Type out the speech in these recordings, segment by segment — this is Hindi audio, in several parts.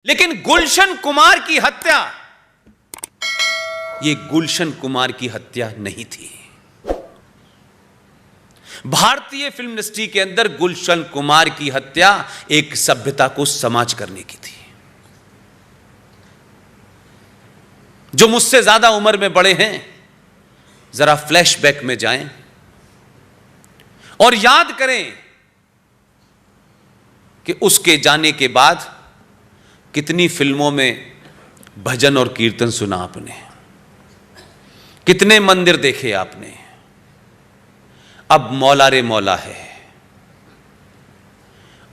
लेकिन गुलशन कुमार की हत्या, यह गुलशन कुमार की हत्या नहीं थी। भारतीय फिल्म इंडस्ट्री के अंदर गुलशन कुमार की हत्या एक सभ्यता को समाज करने की थी। जो मुझसे ज्यादा उम्र में बड़े हैं, जरा फ्लैशबैक में जाएं और याद करें कि उसके जाने के बाद कितनी फिल्मों में भजन और कीर्तन सुना आपने, कितने मंदिर देखे आपने। अब मौला रे मौला है।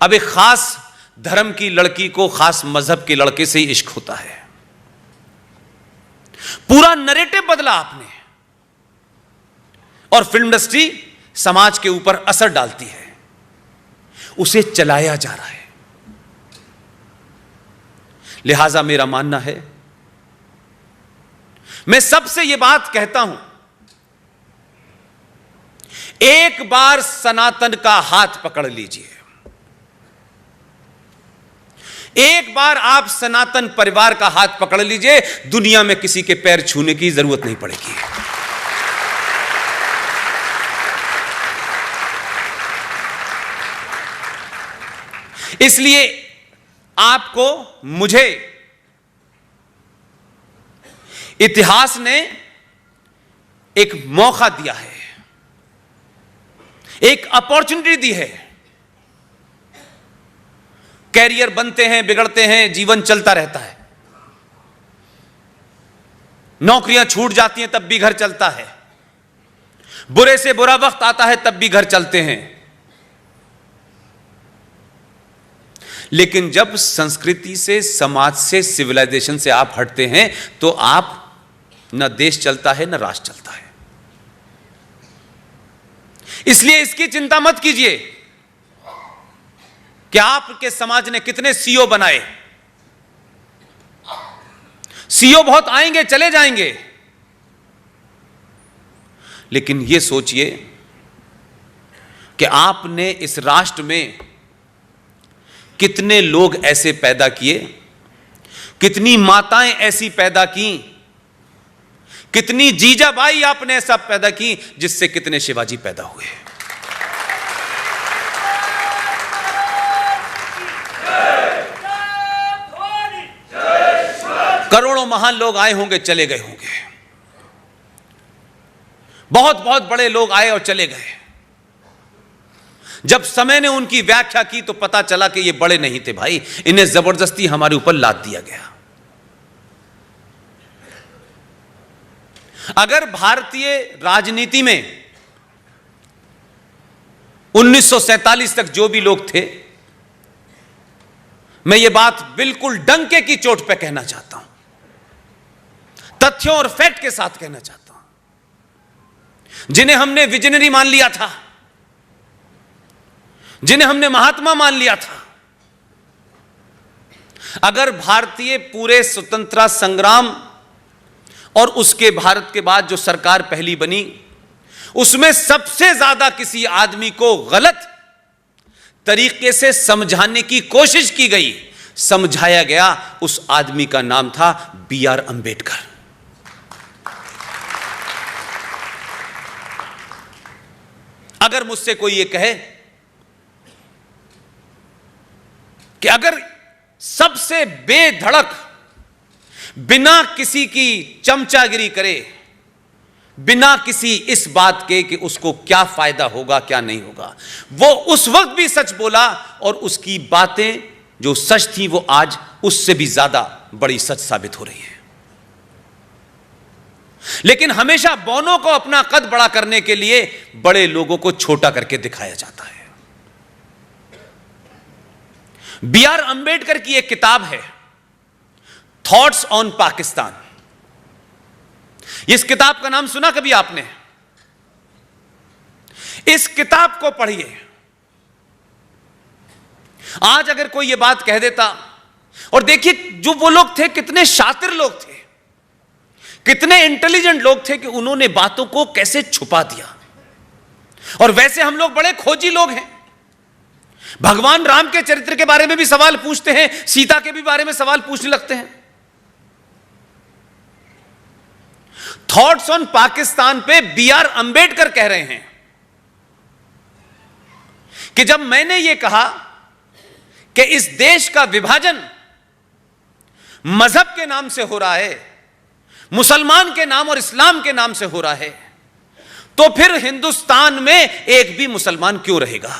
अब एक खास धर्म की लड़की को खास मजहब के लड़के से ही इश्क होता है। पूरा नरेटिव बदला आपने, और फिल्म इंडस्ट्री समाज के ऊपर असर डालती है, उसे चलाया जा रहा है। लिहाजा मेरा मानना है, मैं सबसे यह बात कहता हूं, एक बार सनातन का हाथ पकड़ लीजिए। एक बार आप सनातन परिवार का हाथ पकड़ लीजिए, दुनिया में किसी के पैर छूने की जरूरत नहीं पड़ेगी। इसलिए आपको, मुझे इतिहास ने एक मौका दिया है, एक अपॉर्चुनिटी दी है। कैरियर बनते हैं, बिगड़ते हैं, जीवन चलता रहता है। नौकरियां छूट जाती हैं तब भी घर चलता है, बुरे से बुरा वक्त आता है तब भी घर चलते हैं। लेकिन जब संस्कृति से, समाज से, सिविलाइजेशन से आप हटते हैं तो आप, न देश चलता है न राष्ट्र चलता है। इसलिए इसकी चिंता मत कीजिए कि आपके समाज ने कितने सीईओ बनाए। सीईओ बहुत आएंगे, चले जाएंगे, लेकिन यह सोचिए कि आपने इस राष्ट्र में कितने लोग ऐसे पैदा किए, कितनी माताएं ऐसी पैदा की, कितनी जीजाबाई आपने ऐसा पैदा की, जिससे कितने शिवाजी पैदा हुए। करोड़ों महान लोग आए होंगे, चले गए होंगे। बहुत बहुत बड़े लोग आए और चले गए। जब समय ने उनकी व्याख्या की तो पता चला कि ये बड़े नहीं थे भाई, इन्हें जबरदस्ती हमारे ऊपर लाद दिया गया। अगर भारतीय राजनीति में 1947 तक जो भी लोग थे, मैं ये बात बिल्कुल डंके की चोट पे कहना चाहता हूं, तथ्यों और फैक्ट के साथ कहना चाहता हूं, जिन्हें हमने विजनरी मान लिया था, जिन्हें हमने महात्मा मान लिया था, अगर भारतीय पूरे स्वतंत्रता संग्राम और उसके भारत के बाद जो सरकार पहली बनी, उसमें सबसे ज्यादा किसी आदमी को गलत तरीके से समझाने की कोशिश की गई, समझाया गया, उस आदमी का नाम था बी.आर. अंबेडकर। अगर मुझसे कोई ये कहे कि अगर सबसे बेधड़क, बिना किसी की चमचागिरी करे, बिना किसी इस बात के कि उसको क्या फायदा होगा क्या नहीं होगा, वो उस वक्त भी सच बोला, और उसकी बातें जो सच थी वो आज उससे भी ज्यादा बड़ी सच साबित हो रही है। लेकिन हमेशा बौनों को अपना कद बड़ा करने के लिए बड़े लोगों को छोटा करके दिखाया जाता है। बी.आर. अंबेडकर की एक किताब है, थॉट्स ऑन पाकिस्तान। इस किताब का नाम सुना कभी आपने? इस किताब को पढ़िए। आज अगर कोई यह बात कह देता, और देखिए जो वो लोग थे, कितने शातिर लोग थे, कितने इंटेलिजेंट लोग थे कि उन्होंने बातों को कैसे छुपा दिया। और वैसे हम लोग बड़े खोजी लोग हैं, भगवान राम के चरित्र के बारे में भी सवाल पूछते हैं, सीता के भी बारे में सवाल पूछने लगते हैं। थॉट्स ऑन पाकिस्तान पे B.R. अंबेडकर कह रहे हैं कि जब मैंने यह कहा कि इस देश का विभाजन मजहब के नाम से हो रहा है, मुसलमान के नाम और इस्लाम के नाम से हो रहा है, तो फिर हिंदुस्तान में एक भी मुसलमान क्यों रहेगा?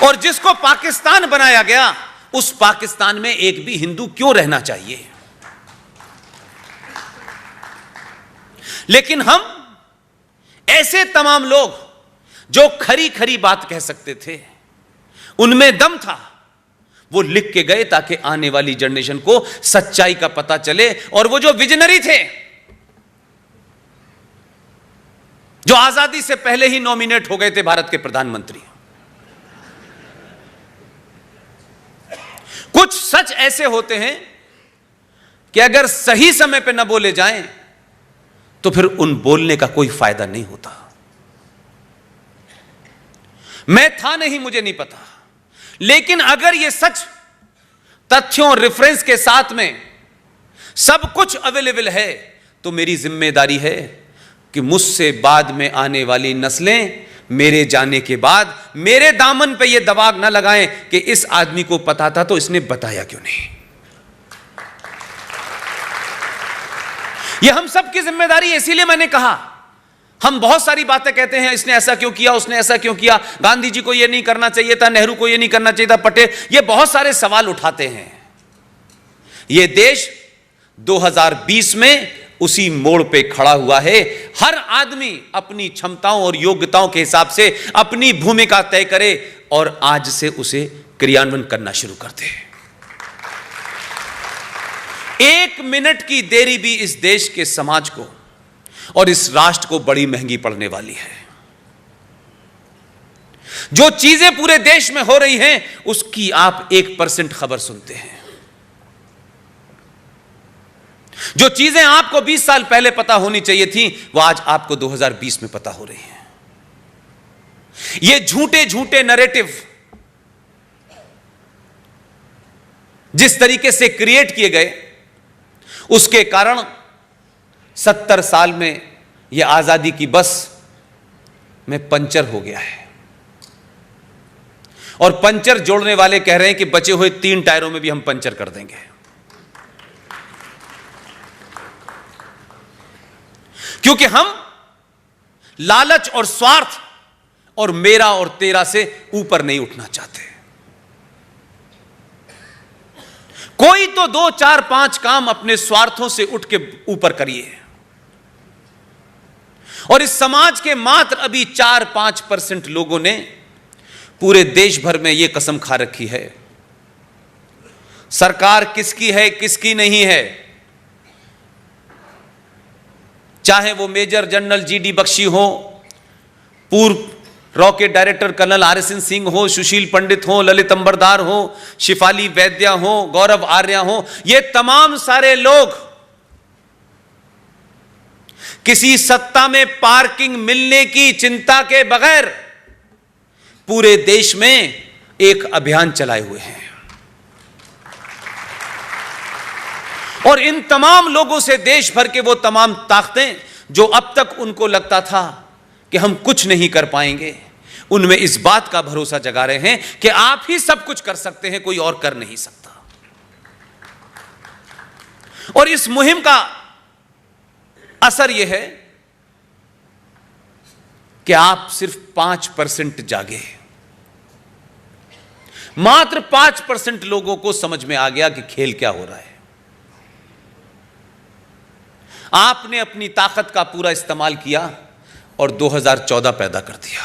और जिसको पाकिस्तान बनाया गया, उस पाकिस्तान में एक भी हिंदू क्यों रहना चाहिए? लेकिन हम ऐसे तमाम लोग जो खरी खरी बात कह सकते थे, उनमें दम था, वो लिख के गए ताकि आने वाली जनरेशन को सच्चाई का पता चले। और वो जो विजनरी थे, जो आजादी से पहले ही नॉमिनेट हो गए थे भारत के प्रधानमंत्री, कुछ सच ऐसे होते हैं कि अगर सही समय पे न बोले जाएं तो फिर उन बोलने का कोई फायदा नहीं होता। मैं था नहीं, मुझे नहीं पता, लेकिन अगर यह सच तथ्यों रेफरेंस के साथ में सब कुछ अवेलेबल है, तो मेरी जिम्मेदारी है कि मुझसे बाद में आने वाली नस्लें मेरे जाने के बाद मेरे दामन पे यह दबाव ना लगाएं कि इस आदमी को पता था तो इसने बताया क्यों नहीं। यह हम सब की जिम्मेदारी है। इसीलिए मैंने कहा, हम बहुत सारी बातें कहते हैं, इसने ऐसा क्यों किया, उसने ऐसा क्यों किया, गांधी जी को यह नहीं करना चाहिए था, नेहरू को यह नहीं करना चाहिए था, पटेल, ये बहुत सारे सवाल उठाते हैं। यह देश 2020 में उसी मोड़ पे खड़ा हुआ है। हर आदमी अपनी क्षमताओं और योग्यताओं के हिसाब से अपनी भूमिका तय करे और आज से उसे क्रियान्वयन करना शुरू कर दे। 1 मिनट की देरी भी इस देश के समाज को और इस राष्ट्र को बड़ी महंगी पड़ने वाली है। जो चीजें पूरे देश में हो रही हैं, उसकी आप 1% खबर सुनते हैं। जो चीजें आपको 20 साल पहले पता होनी चाहिए थी, वो आज आपको 2020 में पता हो रही हैं। ये झूठे झूठे नैरेटिव जिस तरीके से क्रिएट किए गए, उसके कारण 70 साल में यह आजादी की बस में पंचर हो गया है। और पंचर जोड़ने वाले कह रहे हैं कि बचे हुए 3 टायरों में भी हम पंचर कर देंगे, क्योंकि हम लालच और स्वार्थ और मेरा और तेरा से ऊपर नहीं उठना चाहते। कोई तो 2, 4, 5 काम अपने स्वार्थों से उठ के ऊपर करिए। और इस समाज के मात्र अभी 4-5% लोगों ने पूरे देश भर में यह कसम खा रखी है, सरकार किसकी है किसकी नहीं है, चाहे वो मेजर जनरल GD बख्शी हो, पूर्व rocket director colonel RSN Singh हो, सुशील पंडित हो, ललित अंबरदार हो, शिफाली वैद्या हो, गौरव आर्या हो, ये तमाम सारे लोग किसी सत्ता में पार्किंग मिलने की चिंता के बगैर पूरे देश में एक अभियान चलाए हुए हैं। और इन तमाम लोगों से देश भर के वो तमाम ताकतें जो अब तक उनको लगता था कि हम कुछ नहीं कर पाएंगे, उनमें इस बात का भरोसा जगा रहे हैं कि आप ही सब कुछ कर सकते हैं, कोई और कर नहीं सकता। और इस मुहिम का असर यह है कि आप सिर्फ 5% जागे। मात्र 5% लोगों को समझ में आ गया कि खेल क्या हो रहा है। आपने अपनी ताकत का पूरा इस्तेमाल किया और 2014 पैदा कर दिया।